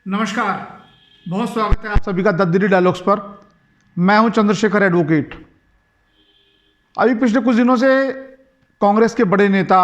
नमस्कार, बहुत स्वागत है आप सभी का दद्दिरी डायलॉग्स पर। मैं हूं चंद्रशेखर एडवोकेट। अभी पिछले कुछ दिनों से कांग्रेस के बड़े नेता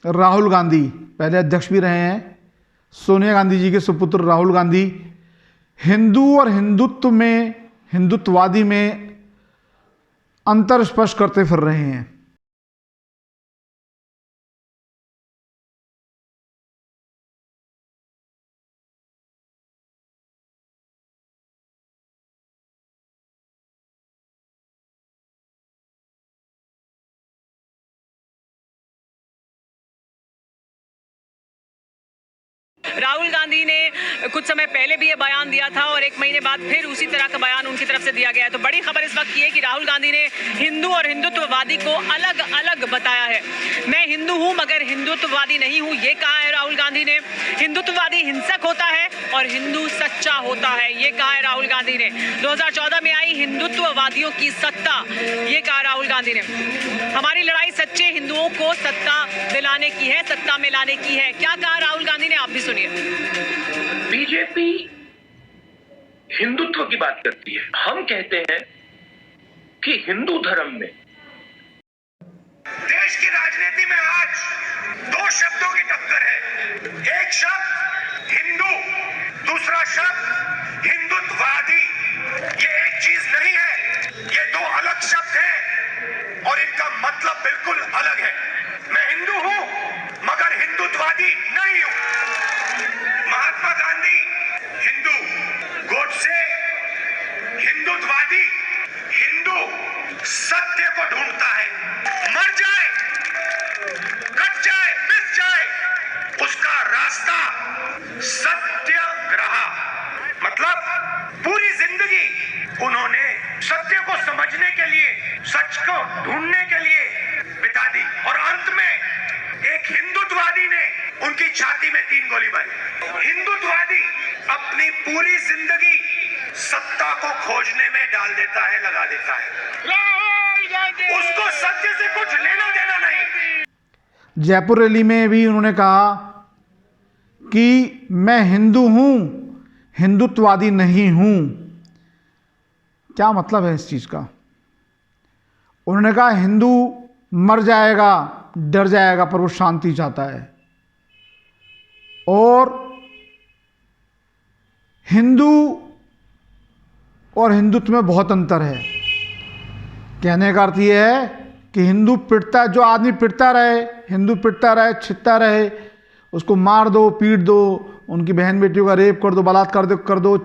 राहुल गांधी, पहले अध्यक्ष भी रहे हैं, सोनिया गांधी जी के सुपुत्र राहुल गांधी, हिंदू और हिंदुत्ववादी में अंतर स्पष्ट करते फिर रहे हैं। राहुल गांधी ने कुछ समय पहले भी ये बयान दिया था और एक महीने बाद फिर उसी तरह का बयान उनकी तरफ से दिया गया है। तो बड़ी खबर इस वक्त ये है कि राहुल गांधी ने हिंदू और हिंदुत्ववादी को अलग अलग बताया है। मैं हिंदू हूं मगर हिंदुत्ववादी नहीं हूं, ये कहा है राहुल गांधी ने। हिंदुत्ववादी हिंसक होता है और हिंदू सच्चा होता है, ये कहा है राहुल गांधी ने। 2014 में आई हिंदुत्ववादियों की सत्ता, ये कहा राहुल गांधी ने। हमारी लड़ाई सच्चे हिंदुओं को सत्ता दिलाने की है, सत्ता में लाने की है। क्या कहा राहुल गांधी ने, आप भी सुनिए। बीजेपी हिंदुत्व की बात करती है, हम कहते हैं कि हिंदू धर्म में देश की राजनीति में आज दो शब्दों की टक्कर है। एक शब्द हिंदू, दूसरा शब्द हिंदुत्ववादी। ये एक चीज नहीं है, ये दो अलग शब्द हैं और इनका मतलब बिल्कुल अलग है। मैं हिंदू हूं मगर हिंदुत्ववादी नहीं हूं। महात्मा गांधी हिंदू, गोडसे हिंदुत्ववादी। हिंदू सत्य को ढूंढता है, मर जाए, कट जाए, मिस जाए, उसका रास्ता सत्याग्रह। मतलब पूरी जिंदगी उन्होंने सत्य को समझने के लिए, सच को ढूंढने के लिए बिता दी और अंत में एक हिंदुत्ववादी ने उनकी छाती में 3 गोली मारी। हिंदुत्ववादी अपनी पूरी जिंदगी सत्ता को खोजने में डाल देता है, लगा देता है। उसको सत्य से कुछ लेना देना नहीं। जयपुर रैली में भी उन्होंने कहा कि मैं हिंदू हूं, हिंदुत्ववादी नहीं हूं। क्या मतलब है इस चीज का? उन्होंने कहा हिंदू मर जाएगा, डर जाएगा, पर वो शांति चाहता है। और हिंदू और हिंदुत्व में बहुत अंतर है। कहने का अर्थ यह है कि हिंदू पिटता, जो आदमी पिटता रहे, हिंदू पिटता रहे, छिटता रहे, उसको मार दो, पीट दो, उनकी बहन बेटियों का रेप कर दो, बलात्कार कर दो,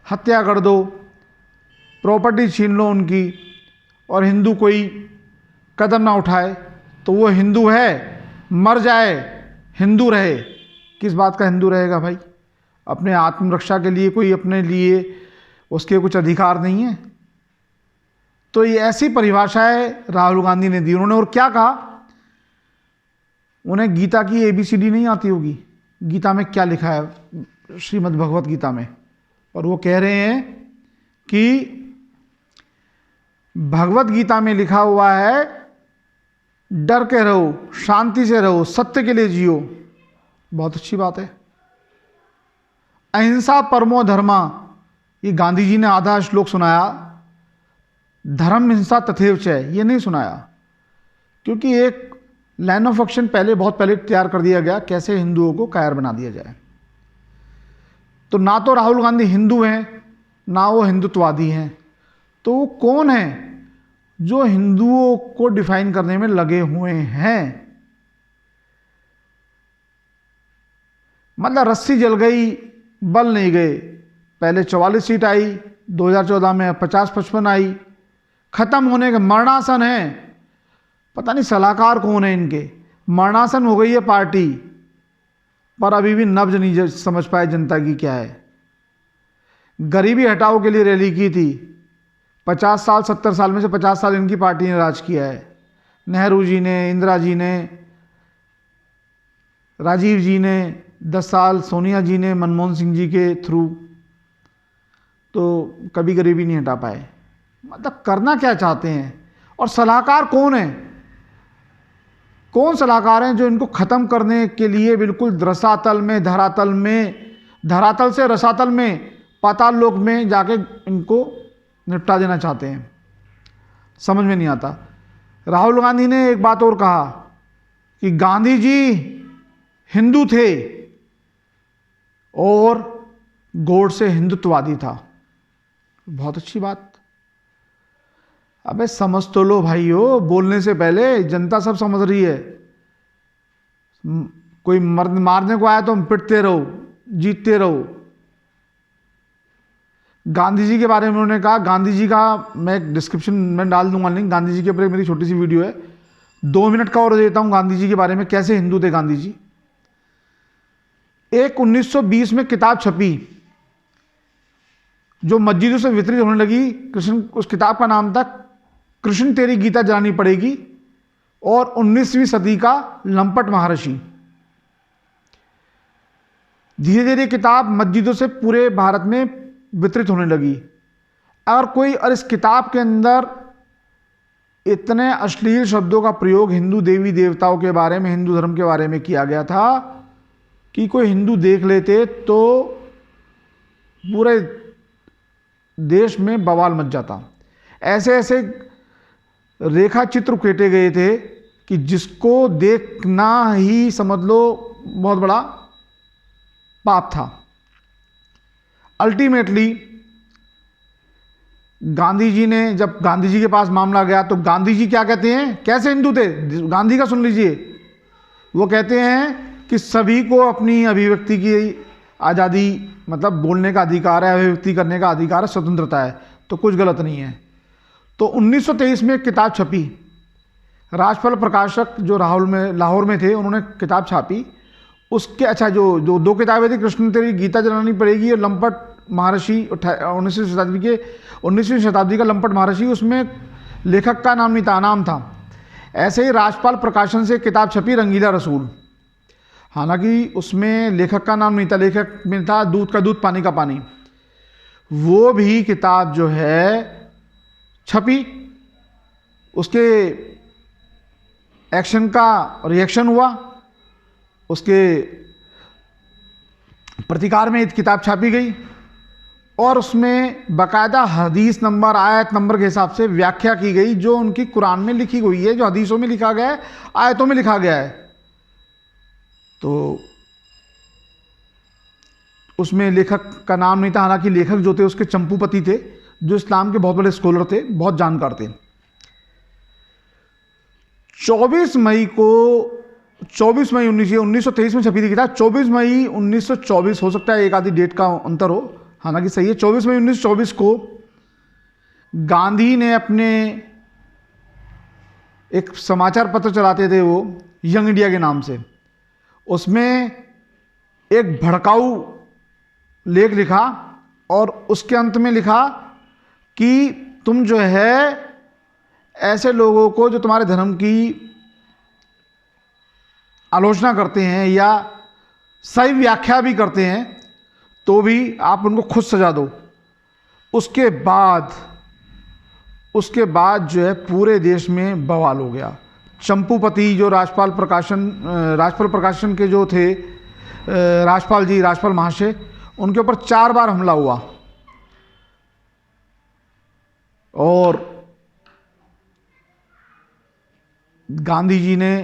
हत्या कर दो, प्रॉपर्टी छीन लो उनकी, और हिंदू कोई कदम ना उठाए तो वो हिंदू है। मर जाए हिंदू रहे। किस बात का हिंदू रहेगा भाई? अपने आत्मरक्षा के लिए कोई अपने लिए उसके कुछ अधिकार नहीं है? तो ये ऐसी परिभाषाएं राहुल गांधी ने दी उन्होंने। और क्या कहा? उन्हें गीता की ABCD नहीं आती होगी। गीता में क्या लिखा है, श्रीमद् भगवत गीता में? और वो कह रहे हैं कि भगवत गीता में लिखा हुआ है डर के रहो, शांति से रहो, सत्य के लिए जियो। बहुत अच्छी बात है। अहिंसा परमो धर्मा, ये गांधी जी ने आधा श्लोक सुनाया। धर्म हिंसा तथैव च, ये नहीं सुनाया, क्योंकि एक लाइन ऑफ एक्शन बहुत पहले तैयार कर दिया गया, कैसे हिंदुओं को कायर बना दिया जाए। तो ना तो राहुल गांधी हिंदू हैं, ना वो हिंदुत्ववादी हैं। तो वो कौन है जो हिंदुओं को डिफाइन करने में लगे हुए हैं? मतलब रस्सी जल गई, बल नहीं गए। पहले 44 सीट आई, 2014 में 50-55 आई, खत्म होने के मरणासन है। पता नहीं सलाहकार कौन है इनके, मरणासन हो गई है पार्टी, पर अभी भी नब्ज नहीं समझ पाए जनता की क्या है। गरीबी हटाओ के लिए रैली की थी। 50 साल 70 साल में से 50 साल इनकी पार्टी ने राज किया है। नेहरू जी ने, इंदिरा जी ने, राजीव जी ने, 10 साल सोनिया जी ने मनमोहन सिंह जी के थ्रू, तो कभी गरीबी नहीं हटा पाए। मतलब करना क्या चाहते हैं? और सलाहकार कौन है? कौन सलाहकार हैं जो इनको ख़त्म करने के लिए बिल्कुल रसातल में, धरातल में धरातल से रसातल में, पाताल लोक में जाके इनको निपटा देना चाहते हैं। समझ में नहीं आता। राहुल गांधी ने एक बात और कहा कि गांधी जी हिंदू थे और गोडसे हिंदुत्ववादी था। बहुत अच्छी बात। अबे समझ तो लो भाइयों, बोलने से पहले। जनता सब समझ रही है। कोई मारने को आया तो हम पिटते रहो, जीतते रहो। गांधी जी के बारे में उन्होंने कहा, गांधी जी का मैं डिस्क्रिप्शन में डाल दूंगा लिंक, गांधी जी के ऊपर मेरी छोटी सी वीडियो है, 2 मिनट का और देता हूं गांधी जी के बारे में, कैसे हिंदू थे गांधी जी। एक 1920 में किताब छपी जो मस्जिदों से वितरित होने लगी। कृष्ण, उस किताब का नाम था कृष्ण तेरी गीता जलानी पड़ेगी, और 19वीं सदी का लंपट महर्षि। धीरे धीरे किताब मस्जिदों से पूरे भारत में वितरित होने लगी। और इस किताब के अंदर इतने अश्लील शब्दों का प्रयोग हिंदू देवी देवताओं के बारे में, हिंदू धर्म के बारे में किया गया था कि कोई हिंदू देख लेते तो पूरे देश में बवाल मच जाता। ऐसे ऐसे रेखा चित्र केटे गए थे कि जिसको देखना ही समझ लो बहुत बड़ा पाप था। अल्टीमेटली गांधी जी ने, जब गांधी जी के पास मामला गया तो गांधी जी क्या कहते हैं, कैसे हिंदू थे गांधी का सुन लीजिए। वो कहते हैं कि सभी को अपनी अभिव्यक्ति की आज़ादी, मतलब बोलने का अधिकार है, अभिव्यक्ति करने का अधिकार है, स्वतंत्रता है, तो कुछ गलत नहीं है। तो 1923 में एक किताब छपी। राजपाल प्रकाशक जो लाहौर में थे, उन्होंने किताब छापी। उसके जो 2 किताबें थी, कृष्ण तेरी गीता जलानी पड़ेगी और लंपट महर्षि, 19वीं शताब्दी का लंपट महर्षि। उसमें लेखक का नाम था। ऐसे ही राजपाल प्रकाशन से किताब छपी रंगीला रसूल। हालांकि उसमें लेखक का नाम नहीं था, लेखक में था दूध का दूध पानी का पानी। वो भी किताब जो है छपी, उसके एक्शन का रिएक्शन हुआ, उसके प्रतिकार में किताब छापी गई और उसमें बाकायदा हदीस नंबर, आयत नंबर के हिसाब से व्याख्या की गई, जो उनकी कुरान में लिखी हुई है, जो हदीसों में लिखा गया है, आयतों में लिखा गया है। तो उसमें लेखक का नाम नहीं था। हालांकि लेखक जो थे उसके चंपूपति थे, जो इस्लाम के बहुत बड़े स्कॉलर थे, बहुत जानकार थे। 24 मई 1923 में छपी थी किताब। 24 मई 1924, हो सकता है एक आधी डेट का अंतर हो, हालांकि सही है। 24 मई 1924 को गांधी ने अपने एक समाचार पत्र चलाते थे, वो यंग इंडिया के नाम से, उसमें एक भड़काऊ लेख लिखा और उसके अंत में लिखा कि तुम जो है ऐसे लोगों को जो तुम्हारे धर्म की आलोचना करते हैं या सही व्याख्या भी करते हैं, तो भी आप उनको खुद सजा दो। उसके बाद जो है पूरे देश में बवाल हो गया। चंपूपति जो राजपाल प्रकाशन के जो थे, राजपाल महाशय, उनके ऊपर 4 बार हमला हुआ। और गांधी जी ने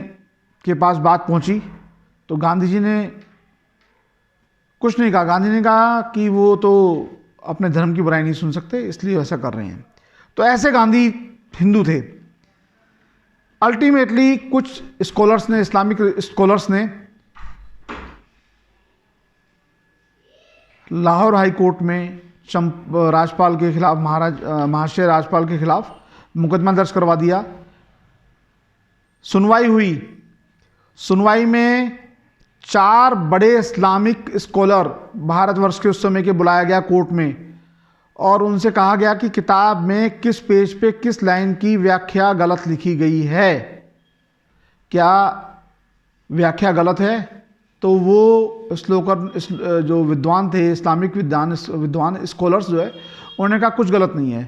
के पास बात पहुंची तो गांधी जी ने कुछ नहीं कहा। गांधी ने कहा कि वो तो अपने धर्म की बुराई नहीं सुन सकते, इसलिए ऐसा कर रहे हैं। तो ऐसे गांधी हिंदू थे। अल्टीमेटली कुछ स्कॉलर्स ने, इस्लामिक स्कॉलर्स ने लाहौर हाई कोर्ट में राजपाल के खिलाफ, महाशय राजपाल के खिलाफ मुकदमा दर्ज करवा दिया। सुनवाई हुई। सुनवाई में 4 बड़े इस्लामिक स्कॉलर भारतवर्ष के उस समय के बुलाया गया कोर्ट में, और उनसे कहा गया कि किताब में किस पेज पे किस लाइन की व्याख्या गलत लिखी गई है, क्या व्याख्या गलत है। तो वो जो विद्वान थे, इस्लामिक विद्वान स्कॉलर्स जो है, उन्होंने कहा कुछ गलत नहीं है।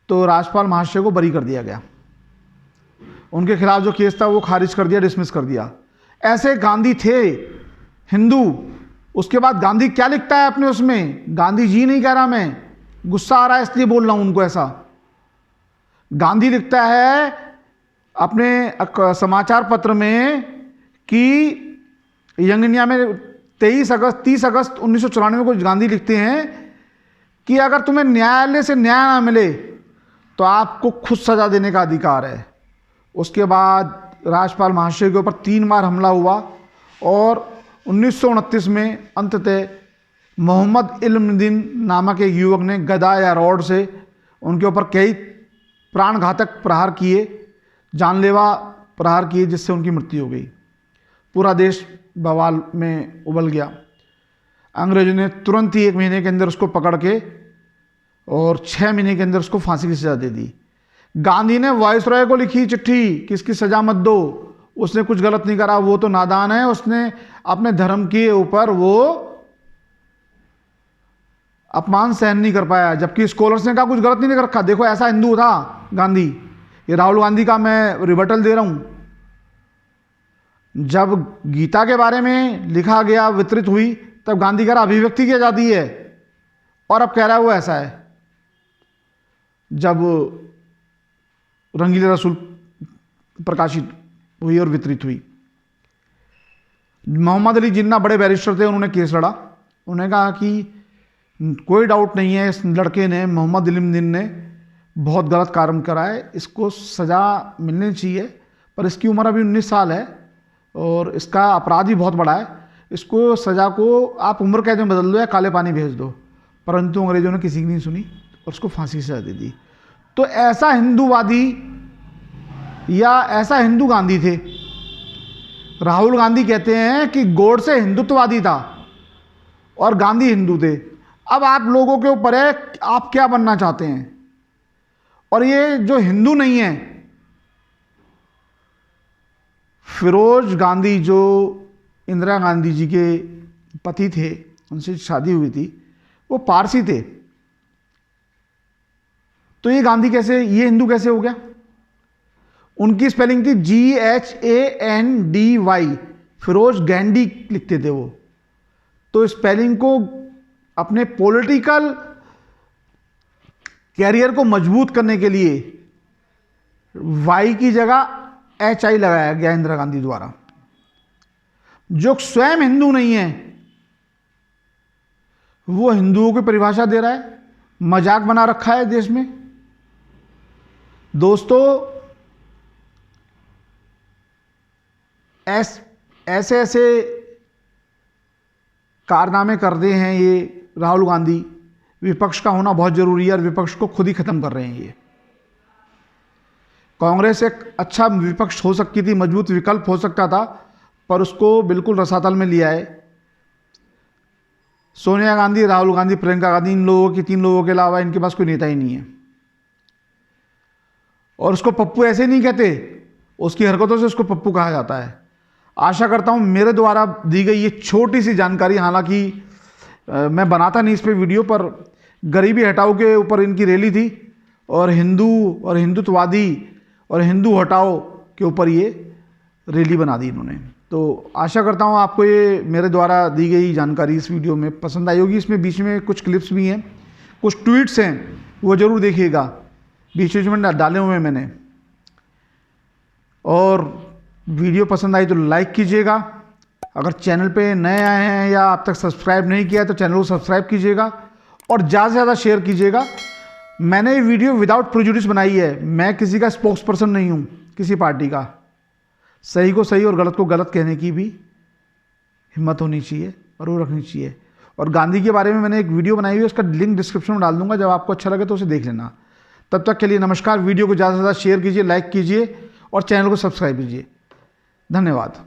तो राजपाल महाशय को बरी कर दिया गया। उनके खिलाफ जो केस था वो खारिज कर दिया, डिसमिस कर दिया। ऐसे गांधी थे हिंदू उसके बाद गांधी क्या लिखता है अपने उसमें, गांधी जी नहीं कह रहा मैं, गुस्सा आ रहा है इसलिए बोल रहा हूं उनको ऐसा। गांधी लिखता है अपने समाचार पत्र में कि यंग इंडिया में 30 अगस्त 1994 को गांधी लिखते हैं कि अगर तुम्हें न्यायालय से न्याय ना मिले तो आपको खुद सजा देने का अधिकार है। उसके बाद राज्यपाल महाशय के ऊपर 3 बार हमला हुआ और 1929 में अंततः मोहम्मद इल्मुद्दीन नामक एक युवक ने गदा या रॉड से उनके ऊपर कई प्राणघातक प्रहार किए, जानलेवा प्रहार किए, जिससे उनकी मृत्यु हो गई। पूरा देश बवाल में उबल गया। अंग्रेजों ने तुरंत ही 1 महीने के अंदर उसको पकड़ के और 6 महीने के अंदर उसको फांसी की सजा दे दी। गांधी ने वायसरॉय को लिखी चिट्ठी कि इसकी सजा मत दो, उसने कुछ गलत नहीं करा, वो तो नादान है, उसने अपने धर्म के ऊपर वो अपमान सहन नहीं कर पाया। जबकि स्कॉलर्स ने कहा कुछ गलत नहीं कर रखा, देखो ऐसा हिंदू था गांधी। ये राहुल गांधी का मैं रिबटल दे रहा हूं। जब गीता के बारे में लिखा गया, वितरित हुई, तब गांधी कह रहा अभिव्यक्ति की आजादी है, और अब कह रहा है वो ऐसा है। जब रंगीला रसूल प्रकाशित हुई और वितरित हुई, मोहम्मद अली जिन्ना बड़े बैरिस्टर थे, उन्होंने केस लड़ा। उन्होंने कहा कि कोई डाउट नहीं है, इस लड़के ने, मोहम्मद इल्मुद्दीन ने बहुत गलत कार्य करा है, इसको सज़ा मिलनी चाहिए, पर इसकी उम्र अभी 19 साल है और इसका अपराध भी बहुत बड़ा है, इसको सज़ा को आप उम्र कैद में बदल दो या काले पानी भेज दो। परंतु अंग्रेजों ने किसी की नहीं सुनी और उसको फांसी की सज़ा दे दी। तो ऐसा हिंदूवादी या ऐसा हिंदू गांधी थे। राहुल गांधी कहते हैं कि गोडसे हिंदुत्ववादी था और गांधी हिंदू थे। अब आप लोगों के ऊपर है, आप क्या बनना चाहते हैं। और ये जो हिंदू नहीं है, फिरोज गांधी जो इंदिरा गांधी जी के पति थे, उनसे शादी हुई थी, वो पारसी थे। तो ये गांधी कैसे, ये हिंदू कैसे हो गया। उनकी स्पेलिंग थी GHANDY, फिरोज गैंडी लिखते थे वो। तो स्पेलिंग को अपने पॉलिटिकल कैरियर को मजबूत करने के लिए Y की जगह HI लगाया गया इंदिरा गांधी द्वारा। जो स्वयं हिंदू नहीं है वो हिंदुओं की परिभाषा दे रहा है, मजाक बना रखा है देश में। दोस्तों, ऐसे ऐसे कारनामे करते हैं ये राहुल गांधी। विपक्ष का होना बहुत जरूरी है और विपक्ष को खुद ही खत्म कर रहे हैं ये। कांग्रेस एक अच्छा विपक्ष हो सकती थी, मजबूत विकल्प हो सकता था, पर उसको बिल्कुल रसातल में लिया है सोनिया गांधी, राहुल गांधी, प्रियंका गांधी। इन लोगों की, 3 लोगों के अलावा इनके पास कोई नेता ही नहीं है। और उसको पप्पू ऐसे नहीं कहते, उसकी हरकतों से उसको पप्पू कहा जाता है। आशा करता हूं मेरे द्वारा दी गई ये छोटी सी जानकारी, हालांकि मैं बनाता नहीं इस पे वीडियो, पर गरीबी हटाओ के ऊपर इनकी रैली थी और हिंदू और हिंदुत्ववादी और हिंदू हटाओ के ऊपर ये रैली बना दी इन्होंने। तो आशा करता हूँ आपको ये मेरे द्वारा दी गई जानकारी इस वीडियो में पसंद आई होगी। इसमें बीच में कुछ क्लिप्स भी हैं, कुछ ट्वीट्स हैं, वो ज़रूर देखिएगा, बीच बीच में डाले हुए हैं मैंने। और वीडियो पसंद आई तो लाइक कीजिएगा। अगर चैनल पे नए आए हैं या अब तक सब्सक्राइब नहीं किया है तो चैनल को सब्सक्राइब कीजिएगा और ज़्यादा से ज़्यादा शेयर कीजिएगा। मैंने ये वीडियो विदाउट प्रेजुडिस बनाई है, मैं किसी का स्पोक्स पर्सन नहीं हूँ किसी पार्टी का। सही को सही और गलत को गलत कहने की भी हिम्मत होनी चाहिए और वो रखनी चाहिए। और गांधी के बारे में मैंने एक वीडियो बनाई हुई है, उसका लिंक डिस्क्रिप्शन में डाल दूंगा, जब आपको अच्छा लगे तो उसे देख लेना। तब तक के लिए नमस्कार। वीडियो को ज़्यादा से ज़्यादा शेयर कीजिए, लाइक कीजिए और चैनल को सब्सक्राइब कीजिए। धन्यवाद।